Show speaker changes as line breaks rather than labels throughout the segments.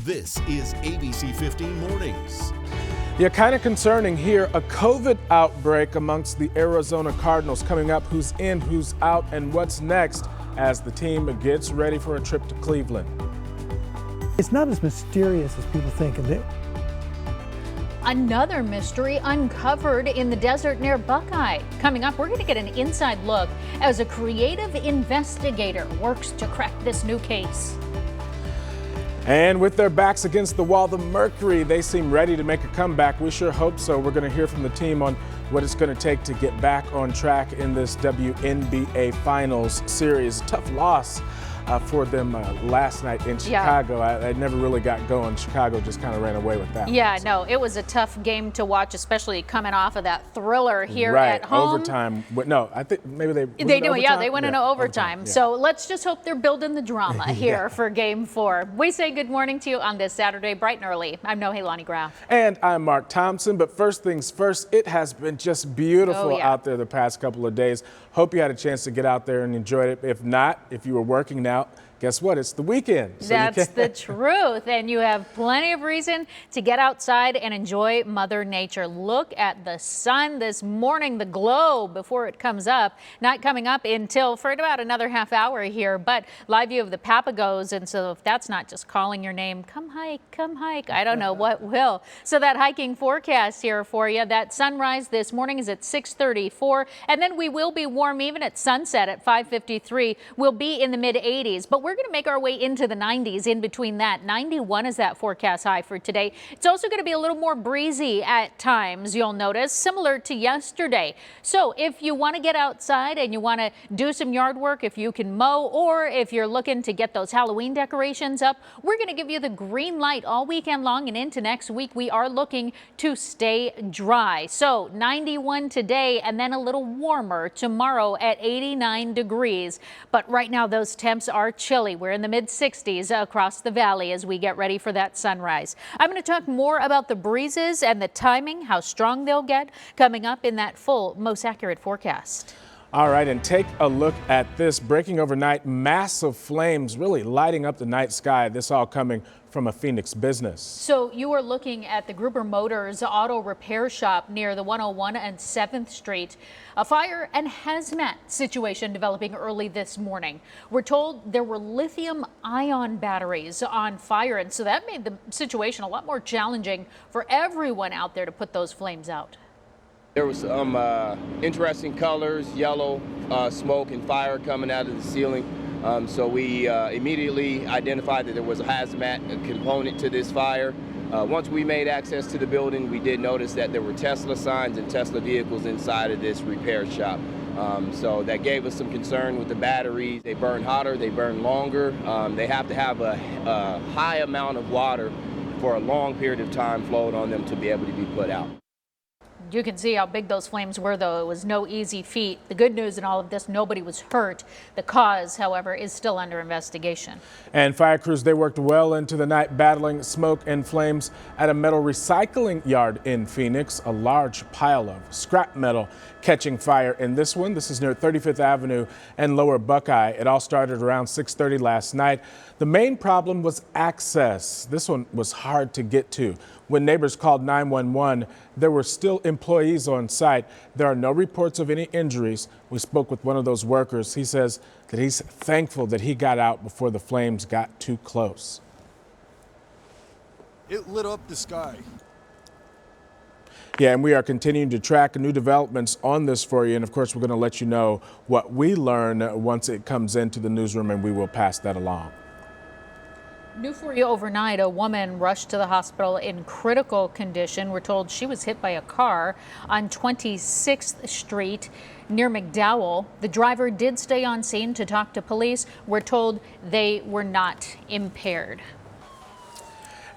This is ABC15 Mornings.
Yeah, kind of concerning here. A COVID outbreak amongst the Arizona Cardinals coming up. Who's in, who's out, and what's next as the team gets ready for a trip to Cleveland.
It's not as mysterious as people think of it.
Another mystery uncovered in the desert near Buckeye. Coming up, we're going to get an inside look as a creative investigator works to crack this new case.
And with their backs against the wall, the Mercury, they seem ready to make a comeback. We sure hope so. We're going to hear from the team on what it's going to take to get back on track in this WNBA Finals series. Tough loss for them last night in Chicago. I never really got going. Chicago just kind of ran away with that.
Yeah, no, it was a tough game to watch, especially coming off of that thriller here at home.
Overtime. No, I think maybe they
do. Yeah, they went into overtime.
Yeah.
So let's just hope they're building the drama here for Game 4. We say good morning to you on this Saturday, bright and early. I'm Nohelani Graff.
And I'm Mark Thompson. But first things first, it has been just beautiful out there the past couple of days. Hope you had a chance to get out there and enjoy it. If not, if you were working now, guess what? It's the weekend. So
that's the truth. And you have plenty of reason to get outside and enjoy Mother Nature. Look at the sun this morning, the glow before it comes up. Not coming up until for about another half hour here, but live view of the Papagos. And so if that's not just calling your name, come hike, I don't know what will. So that hiking forecast here for you. That sunrise this morning is at 6:34, and then we will be warm even at sunset at 5:53. We'll be in the mid 80s, but we're going to make our way into the 90s in between that. 91 is that forecast high for today. It's also going to be a little more breezy at times, you'll notice, similar to yesterday. So if you want to get outside and you want to do some yard work, if you can mow, or if you're looking to get those Halloween decorations up, we're going to give you the green light all weekend long and into next week. We are looking to stay dry. So 91 today and then a little warmer tomorrow at 89 degrees. But right now those temps are chilly. We're in the mid 60s across the valley as we get ready for that sunrise. I'm going to talk more about the breezes and the timing, how strong they'll get, coming up in that full, most accurate forecast.
All right, and take a look at this. Breaking overnight, massive flames really lighting up the night sky. This all coming from a Phoenix business. So
you are looking at the Gruber Motors auto repair shop near the 101 and 7th Street. A fire and hazmat situation developing early this morning. We're told there were lithium-ion batteries on fire, and so that made the situation a lot more challenging for everyone out there to put those flames out.
There was some interesting colors, yellow smoke and fire coming out of the ceiling. So we immediately identified that there was a hazmat component to this fire. Once we made access to the building, we did notice that there were Tesla signs and Tesla vehicles inside of this repair shop. So that gave us some concern with the batteries. They burn hotter, they burn longer. They have to have a high amount of water for a long period of time flowed on them to be able to be put out.
You can see how big those flames were, though. It was no easy feat. The good news in all of this, nobody was hurt. The cause, however, is still under investigation.
And fire crews, they worked well into the night battling smoke and flames at a metal recycling yard in Phoenix. A large pile of scrap metal catching fire in this one. This is near 35th Avenue and Lower Buckeye. It all started around 6:30 last night. The main problem was access. This one was hard to get to. When neighbors called 911, there were still employees on site. There are no reports of any injuries. We spoke with one of those workers. He says that he's thankful that he got out before the flames got too close.
It lit up the sky.
Yeah, and we are continuing to track new developments on this for you. And of course, we're going to let you know what we learn once it comes into the newsroom, and we will pass that along.
New for you overnight, a woman rushed to the hospital in critical condition. We're told she was hit by a car on 26th Street near McDowell. The driver did stay on scene to talk to police. We're told they were not impaired.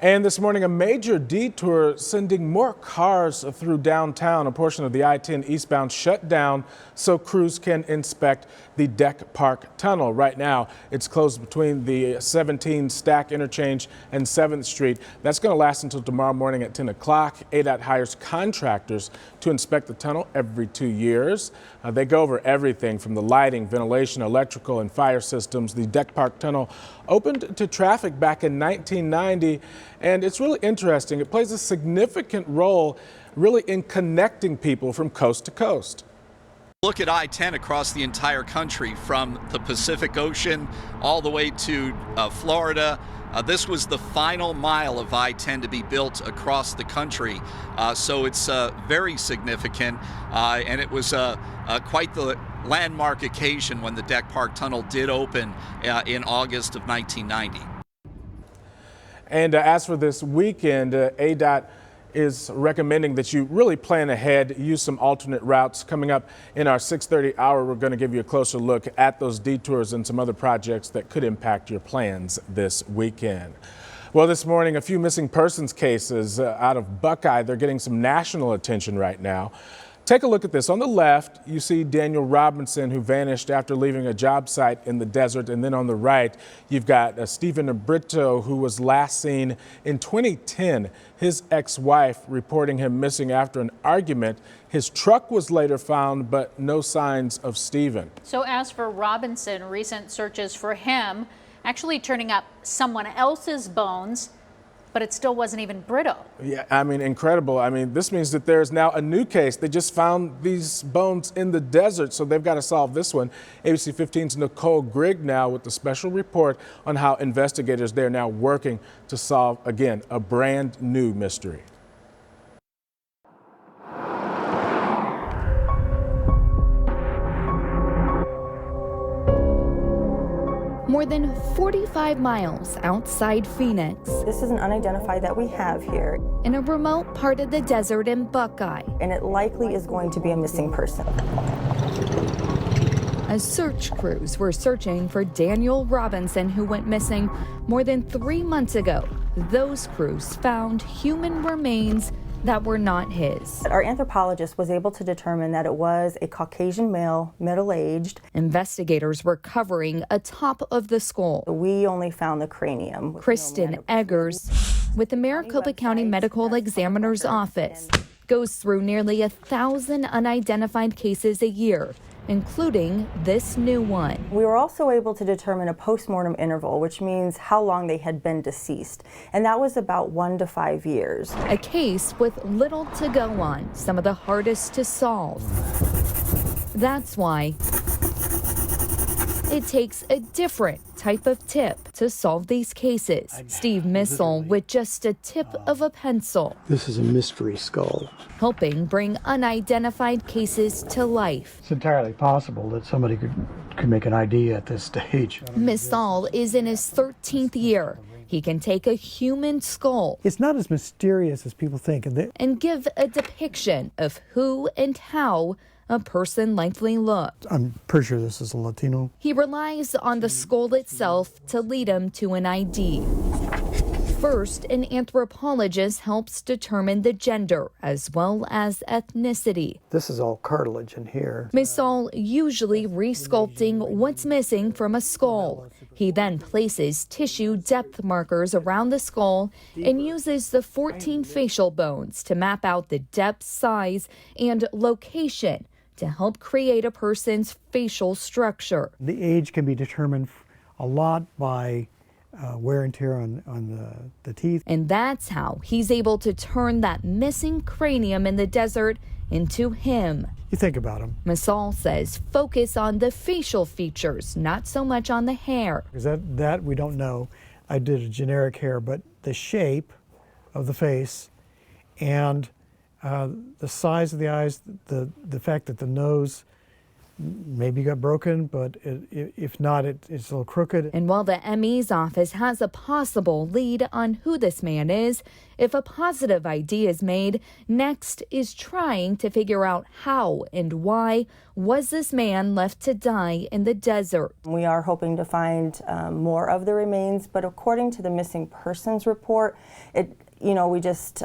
And this morning, a major detour sending more cars through downtown. A portion of the I-10 eastbound shut down so crews can inspect the Deck Park Tunnel. Right now, it's closed between the 17 Stack Interchange and 7th Street. That's going to last until tomorrow morning at 10 o'clock. ADOT hires contractors to inspect the tunnel every 2 years. They go over everything from the lighting, ventilation, electrical, and fire systems. The Deck Park Tunnel opened to traffic back in 1990, and it's really interesting. It plays a significant role really in connecting people from coast to coast.
Look at I-10 across the entire country, from the Pacific Ocean all the way to Florida. This was the final mile of I-10 to be built across the country, so it's very significant, and it was quite the landmark occasion when the Deck Park Tunnel did open in August of 1990.
And as for this weekend, ADOT is recommending that you really plan ahead, use some alternate routes. Coming up in our 6:30 hour, we're going to give you a closer look at those detours and some other projects that could impact your plans this weekend. Well, this morning, a few missing persons cases out of Buckeye. They're getting some national attention right now. Take a look at this. On the left, you see Daniel Robinson, who vanished after leaving a job site in the desert. And then on the right, you've got Stephen Abrito, who was last seen in 2010. His ex-wife reporting him missing after an argument. His truck was later found, but no signs of Stephen.
So as for Robinson, recent searches for him actually turning up someone else's bones, but it still wasn't even Brito.
Yeah, I mean, incredible. I mean, this means that there's now a new case. They just found these bones in the desert, so they've got to solve this one. ABC 15's Nicole Grigg now with the special report on how investigators there now working to solve, again, a brand new mystery.
More than 45 miles outside Phoenix.
This is an unidentified that we have here.
In a remote part of the desert in Buckeye.
And it likely is going to be a missing person.
As search crews were searching for Daniel Robinson, who went missing more than 3 months ago, those crews found human remains that were not his.
Our anthropologist was able to determine that it was a Caucasian male, middle-aged.
Investigators were covering atop of the skull.
We only found the cranium.
Kristen Eggers with the Maricopa County Medical Examiner's Office goes through nearly 1,000 unidentified cases a year, including this new one.
We were also able to determine a postmortem interval, which means how long they had been deceased, and that was about 1 to 5 years.
A case with little to go on, some of the hardest to solve. That's why it takes a different type of tip to solve these cases. Steve Missel with just a tip of a pencil.
This is a mystery skull.
Helping bring unidentified cases to life.
It's entirely possible that somebody could make an ID at this stage.
Missel is in his 13th year. He can take a human skull.
It's not as mysterious as people think.
And give a depiction of who and how a person likely looked.
I'm pretty sure this is a Latino.
He relies on the skull itself to lead him to an ID. First, an anthropologist helps determine the gender as well as ethnicity.
This is all cartilage in here.
Missel usually resculpting what's missing from a skull. He then places tissue depth markers around the skull and uses the 14 facial bones to map out the depth, size, and location to help create a person's facial structure.
The age can be determined a lot by wear and tear on the teeth.
And that's how he's able to turn that missing cranium in the desert into him.
You think about him.
Missel says focus on the facial features, not so much on the hair.
Because that we don't know. I did a generic hair, but the shape of the face and the size of the eyes, the fact that the nose maybe got broken, but if not, it's a little crooked.
And while the ME's office has a possible lead on who this man is, if a positive ID is made, next is trying to figure out how and why was this man left to die in the desert.
We are hoping to find more of the remains, but according to the missing persons report, we just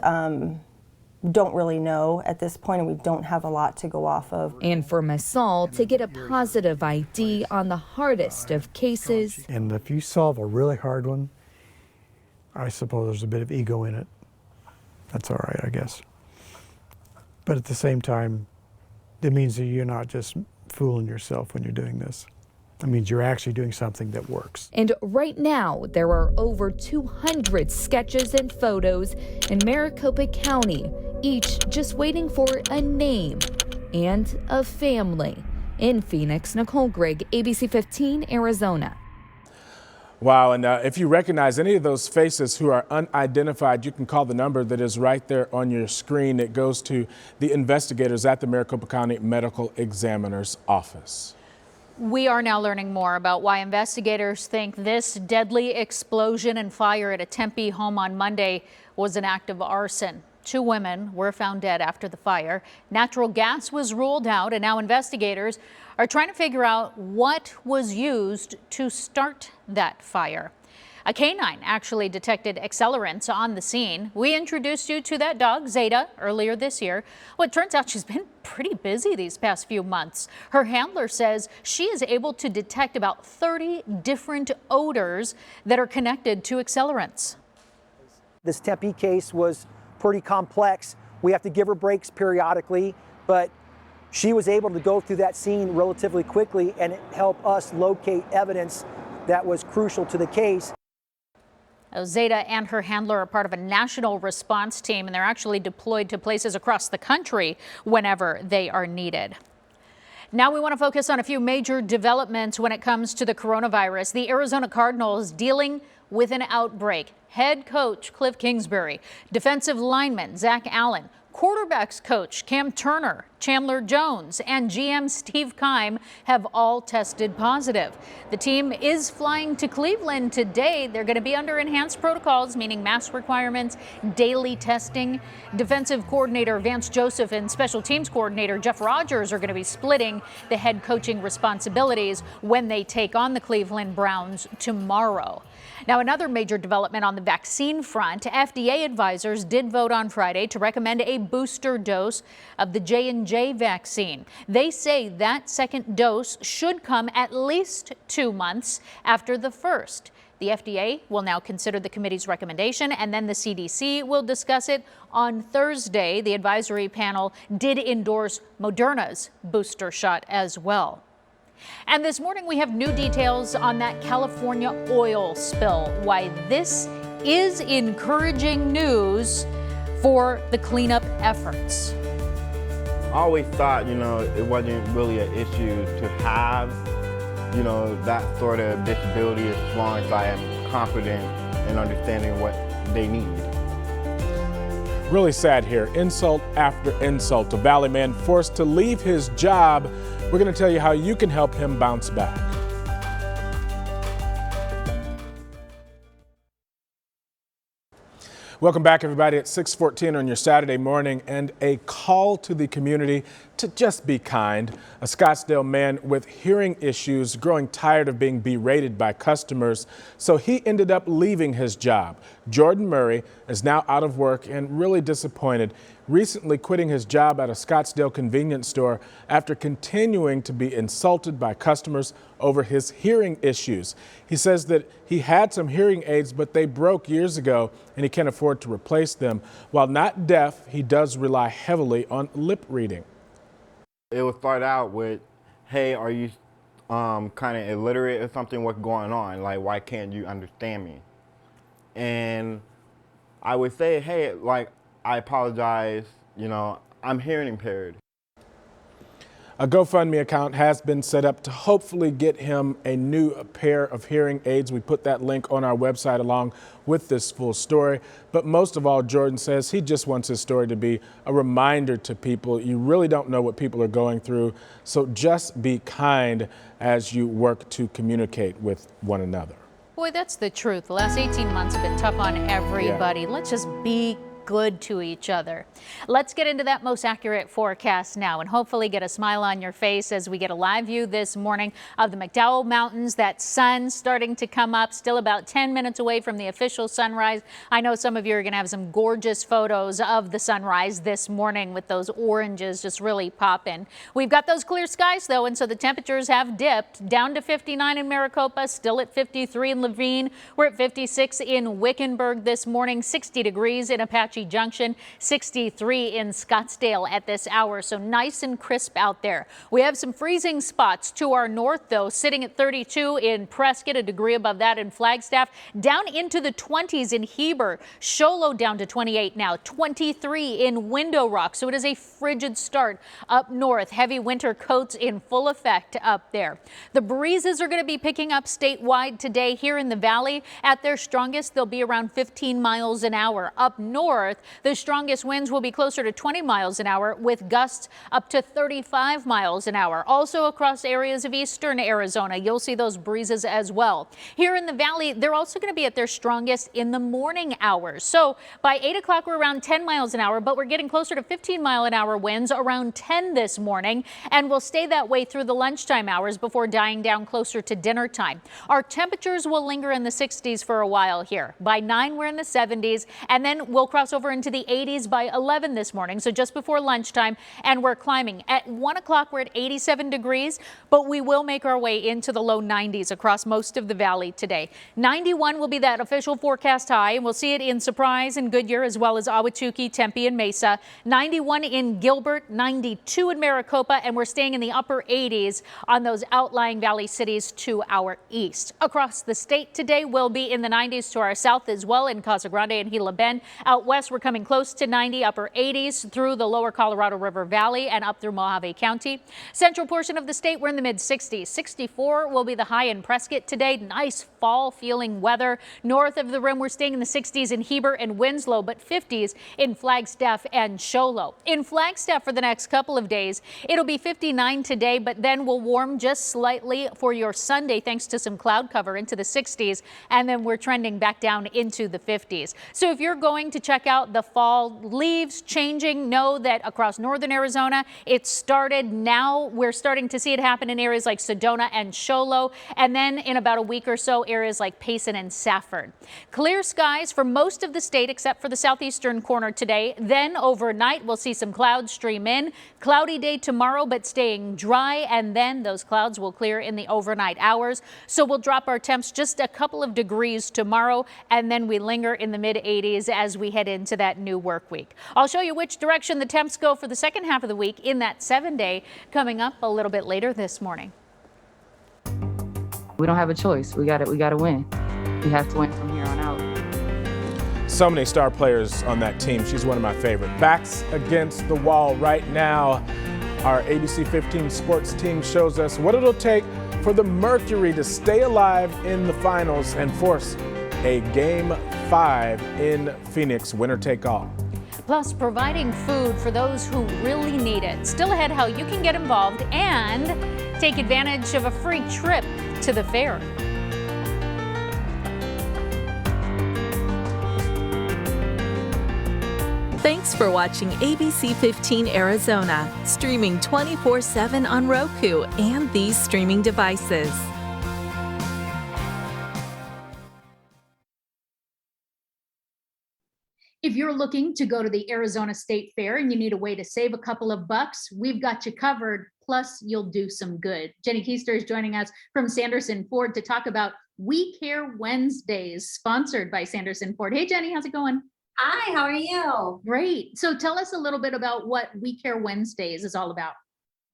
don't really know at this point, and we don't have a lot to go off of.
And for Masal to get a positive ID on the hardest of cases.
And if you solve a really hard one, I suppose there's a bit of ego in it. That's all right, I guess. But at the same time, it means that you're not just fooling yourself when you're doing this. It means you're actually doing something that works.
And right now, there are over 200 sketches and photos in Maricopa County, each just waiting for a name and a family. In Phoenix, Nicole Grigg, ABC15, Arizona.
Wow, and if you recognize any of those faces who are unidentified, you can call the number that is right there on your screen. It goes to the investigators at the Maricopa County Medical Examiner's Office.
We are now learning more about why investigators think this deadly explosion and fire at a Tempe home on Monday was an act of arson. 2 women were found dead after the fire. Natural gas was ruled out, and now investigators are trying to figure out what was used to start that fire. A canine actually detected accelerants on the scene. We introduced you to that dog, Zeta, earlier this year. Well, it turns out she's been pretty busy these past few months. Her handler says she is able to detect about 30 different odors that are connected to accelerants.
This Tempe case was pretty complex. We have to give her breaks periodically, but she was able to go through that scene relatively quickly and it helped us locate evidence that was crucial to the case.
Zeta and her handler are part of a national response team, and they're actually deployed to places across the country whenever they are needed. Now we want to focus on a few major developments when it comes to the coronavirus. The Arizona Cardinals dealing with an outbreak. Head coach Cliff Kingsbury, defensive lineman Zach Allen, quarterbacks coach Cam Turner, Chandler Jones, and GM Steve Keim have all tested positive. The team is flying to Cleveland today. They're going to be under enhanced protocols, meaning mask requirements, daily testing. Defensive coordinator Vance Joseph and special teams coordinator Jeff Rogers are going to be splitting the head coaching responsibilities when they take on the Cleveland Browns tomorrow. Now, another major development on the vaccine front, FDA advisors did vote on Friday to recommend a booster dose of the J&J vaccine. They say that second dose should come at least 2 months after the first. The FDA will now consider the committee's recommendation, and then the CDC will discuss it on Thursday. The advisory panel did endorse Moderna's booster shot as well. And this morning we have new details on that California oil spill. Why this is encouraging news for the cleanup efforts.
I always thought, it wasn't really an issue to have, that sort of disability as long as I am confident in understanding what they need.
Really sad here. Insult after insult. A Valley man forced to leave his job. We're going to tell you how you can help him bounce back. Welcome back, everybody, at 6:14 on your Saturday morning, and a call to the community to just be kind. A Scottsdale man with hearing issues growing tired of being berated by customers, so he ended up leaving his job. Jordan Murray is now out of work and really disappointed, recently quitting his job at a Scottsdale convenience store after continuing to be insulted by customers over his hearing issues. He says that he had some hearing aids, but they broke years ago and he can't afford to replace them. While not deaf, he does rely heavily on lip reading.
It would start out with, hey, are you kind of illiterate or something? What's going on? Like, why can't you understand me? And I would say, hey, I apologize, I'm hearing impaired.
A GoFundMe account has been set up to hopefully get him a new pair of hearing aids. We put that link on our website along with this full story. But most of all, Jordan says he just wants his story to be a reminder to people. You really don't know what people are going through, so just be kind as you work to communicate with one another.
Boy, that's the truth. The last 18 months have been tough on everybody.
Yeah.
Let's just be good to each other. Let's get into that most accurate forecast now and hopefully get a smile on your face as we get a live view this morning of the McDowell Mountains. That sun starting to come up, still about 10 minutes away from the official sunrise. I know some of you are going to have some gorgeous photos of the sunrise this morning with those oranges just really popping. We've got those clear skies though, and so the temperatures have dipped down to 59 in Maricopa, still at 53 in Laveen. We're at 56 in Wickenburg this morning, 60 degrees in Apache Junction, 63 in Scottsdale at this hour. So nice and crisp out there. We have some freezing spots to our north, though, sitting at 32 in Prescott, a degree above that in Flagstaff, down into the 20s in Heber. Show Low down to 28 now, 23 in Window Rock. So it is a frigid start up north. Heavy winter coats in full effect up there. The breezes are going to be picking up statewide today here in the valley. At their strongest, they'll be around 15 miles an hour. Up north, the strongest winds will be closer to 20 miles an hour with gusts up to 35 miles an hour. Also across areas of eastern Arizona, you'll see those breezes as well. Here in the valley, they're also going to be at their strongest in the morning hours. So by 8 o'clock, we're around 10 miles an hour, but we're getting closer to 15 mile an hour winds around 10 this morning, and will stay that way through the lunchtime hours before dying down closer to dinner time. Our temperatures will linger in the 60s for a while here. By 9, we're in the 70s, and then we'll cross over into the 80s by 11 this morning, so just before lunchtime, and we're climbing. At 1 o'clock, we're at 87 degrees, but we will make our way into the low 90s across most of the valley today. 91 will be that official forecast high, and we'll see it in Surprise and Goodyear, as well as Ahwatukee, Tempe, and Mesa. 91 in Gilbert, 92 in Maricopa, and we're staying in the upper 80s on those outlying valley cities to our east. Across the state today, we'll be in the 90s to our south as well in Casa Grande and Gila Bend. Out west, we're coming close to 90, upper 80s through the lower Colorado River Valley and up through Mojave County. Central portion of the state, we're in the mid 60s. 64 will be the high in Prescott today. Nice fall feeling weather. North of the rim, we're staying in the 60s in Heber and Winslow, but 50s in Flagstaff and Show Low. In Flagstaff for the next couple of days, it'll be 59 today, but then we'll warm just slightly for your Sunday thanks to some cloud cover into the 60s, and then we're trending back down into the 50s. So if you're going to check out the fall leaves changing, know that across northern Arizona, it started. Now we're starting to see it happen in areas like Sedona and Show Low, and then in about a week or so, areas like Payson and Safford. Clear skies for most of the state except for the southeastern corner today. Then overnight, we'll see some clouds stream in. Cloudy day tomorrow, but staying dry, and then those clouds will clear in the overnight hours. So we'll drop our temps just a couple of degrees tomorrow, and then we linger in the mid 80s as we head into that new work week. I'll show you which direction the temps go for the second half of the week in that 7-day coming up a little bit later this morning.
We don't have a choice. We got to win. We have to win from here on out.
So many star players on that team. She's one of my favorite. Backs against the wall right now. Our ABC15 sports team shows us what it'll take for the Mercury to stay alive in the finals and force a Game 5 in Phoenix, winner take all.
Plus, providing food for those who really need it. Still ahead, how you can get involved and take advantage of a free trip to the fair.
Thanks for watching ABC15 Arizona, streaming 24/7 on Roku and these streaming devices.
If you're looking to go to the Arizona State Fair and you need a way to save a couple of bucks, we've got you covered. Plus, you'll do some good. Jenny Keister is joining us from Sanderson Ford to talk about We Care Wednesdays, sponsored by Sanderson Ford. Hey, Jenny, how's it going?
Hi, how are you?
Great. So tell us a little bit about what We Care Wednesdays is all about.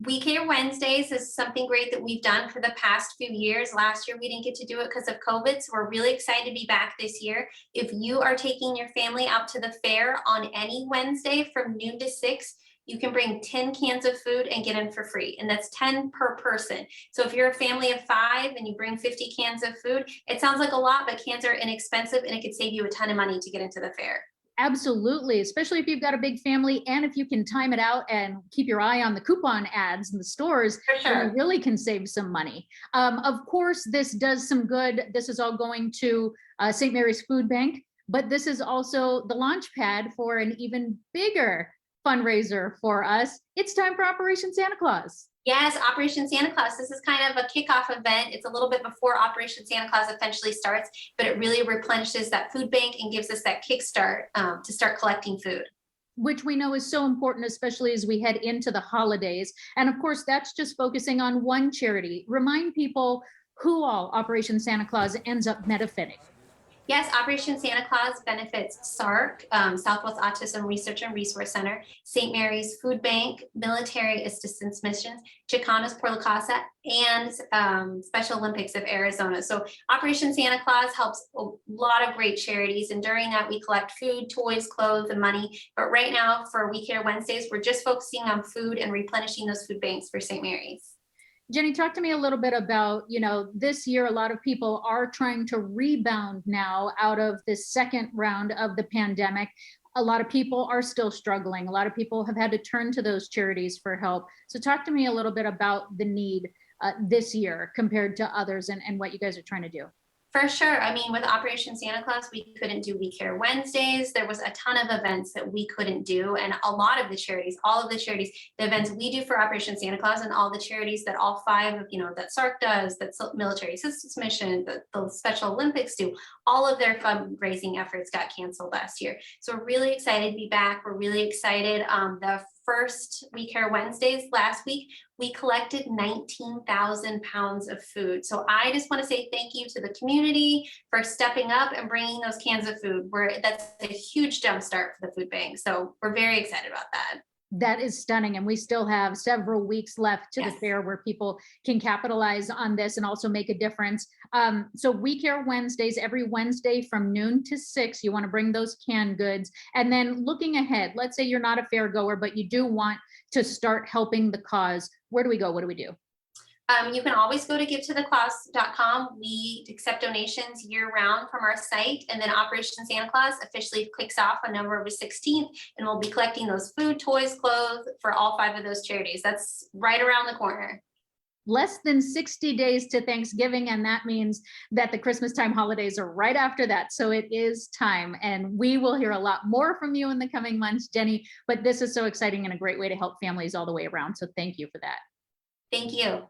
We Care Wednesdays is something great that we've done for the past few years. Last year, we didn't get to do it because of COVID, so we're really excited to be back this year. If you are taking your family out to the fair on any Wednesday from noon to 6, you can bring 10 cans of food and get in for free. And that's 10 per person. So if you're a family of 5 and you bring 50 cans of food, it sounds like a lot, but cans are inexpensive and it could save you a ton of money to get into the fair.
Absolutely, especially if you've got a big family and if you can time it out and keep your eye on the coupon ads in the stores,
For sure.
you really can save some money. Of course, this does some good. This is all going to St. Mary's Food Bank, but this is also the launch pad for an even bigger fundraiser for us. It's time for Operation Santa Claus.
Yes, Operation Santa Claus. This is kind of a kickoff event. It's a little bit before Operation Santa Claus officially starts, but it really replenishes that food bank and gives us that kickstart to start collecting food.
Which we know is so important, especially as we head into the holidays. And of course, that's just focusing on one charity. Remind people who all Operation Santa Claus ends up benefiting.
Yes, Operation Santa Claus benefits SARC, Southwest Autism Research and Resource Center, St. Mary's Food Bank, Military Assistance Missions, Chicanos por la Casa, and Special Olympics of Arizona. So Operation Santa Claus helps a lot of great charities. And during that, we collect food, toys, clothes, and money. But right now, for We Care Wednesdays, we're just focusing on food and replenishing those food banks for St. Mary's.
Jenny, talk to me a little bit about, this year, a lot of people are trying to rebound now out of this second round of the pandemic. A lot of people are still struggling. A lot of people have had to turn to those charities for help. So talk to me a little bit about the need this year compared to others and what you guys are trying to do.
For sure. I mean, with Operation Santa Claus, we couldn't do We Care Wednesdays. There was a ton of events that we couldn't do. And a lot of the charities, all of the charities, the events we do for Operation Santa Claus and all the charities that all 5 of, that SARC does, that Military Assistance Mission, that the Special Olympics do, all of their fundraising efforts got canceled last year. So we're really excited to be back. We're really excited. The first We Care Wednesdays last week, we collected 19,000 pounds of food. So I just want to say thank you to the community for stepping up and bringing those cans of food. That's a huge jump start for the food bank. So we're very excited about that.
That is stunning. And we still have several weeks left to
Yes.
the fair where people can capitalize on this and also make a difference. So We Care Wednesdays, every Wednesday from noon to 6, you want to bring those canned goods. And then looking ahead, let's say you're not a fair goer, but you do want to start helping the cause. Where do we go? What do we do?
You can always go to givetotheclaus.com. We accept donations year round from our site. And then Operation Santa Claus officially kicks off on November 16th. And we'll be collecting those food, toys, clothes for all 5 of those charities. That's right around the corner.
Less than 60 days to Thanksgiving, and that means that the Christmas time holidays are right after that. So it is time, and we will hear a lot more from you in the coming months, Jenny, but this is so exciting and a great way to help families all the way around. So thank you for that.
Thank you.